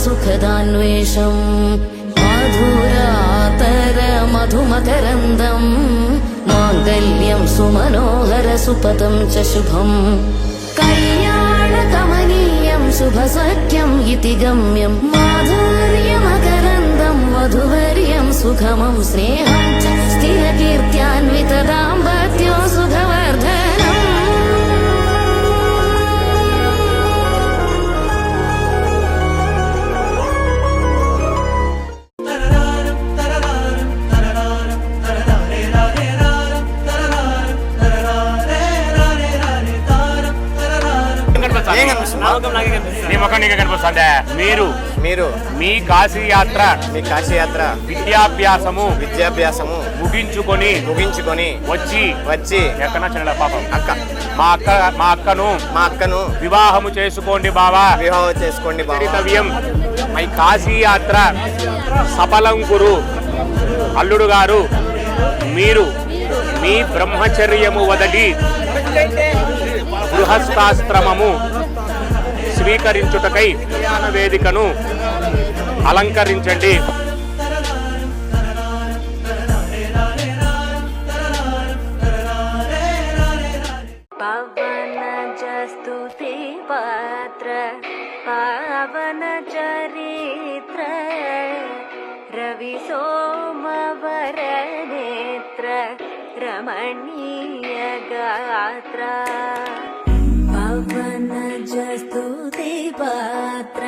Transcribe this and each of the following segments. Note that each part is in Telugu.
सुखदान्वेषं मधुरातर मधुमकरन्दं माङ्गल्यं सुमनोहर सुपदं च शुभं कल्याणकमनीयं शुभसख्यम् इति गम्यं माधुर्यमकरन्दं वधुवर्यं सुखमं स्नेहं च स्थिरकीर्त्यान्वितदाम्पत्यो सुखवर्धनम् మీరు మీ కాశీ యాత్ర విద్యాభ్యాసము ముగించుకొని వచ్చి ఎక్కన చిన్న పాపం మా అక్కను వివాహము చేసుకోండి బావా మై కాశీ యాత్ర సఫలం కురు అల్లుడు గారు మీరు మీ బ్రహ్మచర్యము వదలి గృహస్థాశ్రమము స్వీకరించుటకై వేదికను అలంకరించండి. పవనజస్తుతి పాత్ర పావన చరిత్ర రవి సోమవర నేత్ర రమణీయ గాత్ర పవనజస్తుతి పాత్ర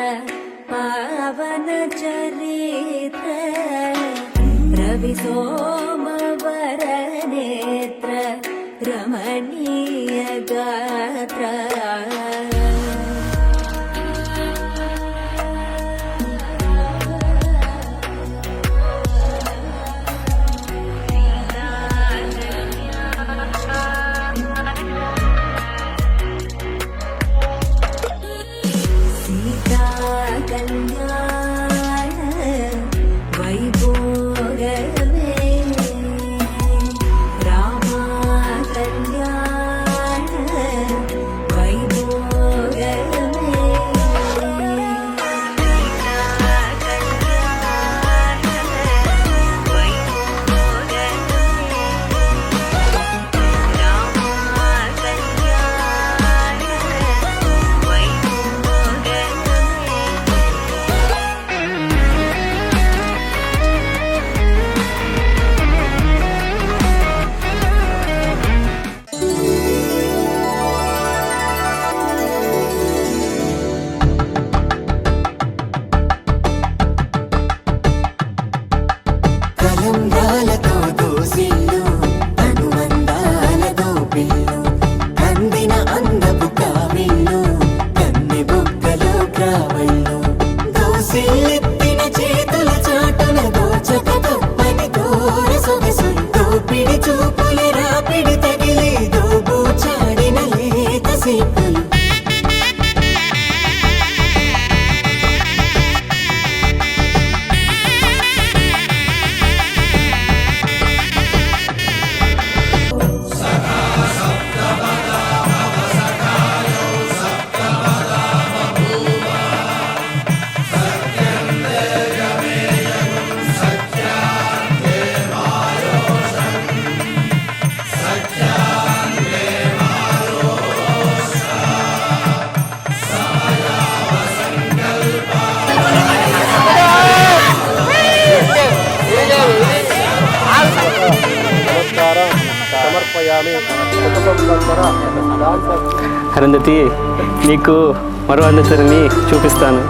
పావన చరిత్ర రవి సోమవర నేత్ర రమణీయ గాత్ర అరుంధతి, నీకు మరో అందరిని చూపిస్తాను.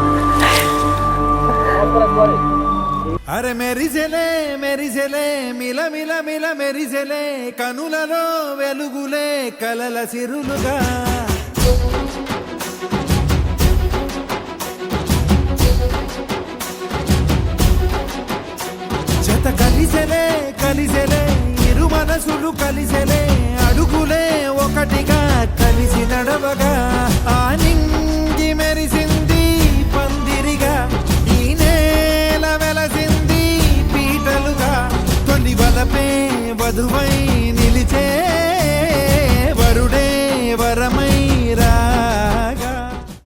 అరే మెరిసెలే మెరిసెలే మిల మిల మిల మెరిసెలే కనులలో వెలుగులే కలల సిరులుగా జత కలిసెలే కలిసెలే ఇరు మనసులు కలిసెలే అడుగులే ఒకటిగా కలిసి నడవగా ఆ నింగి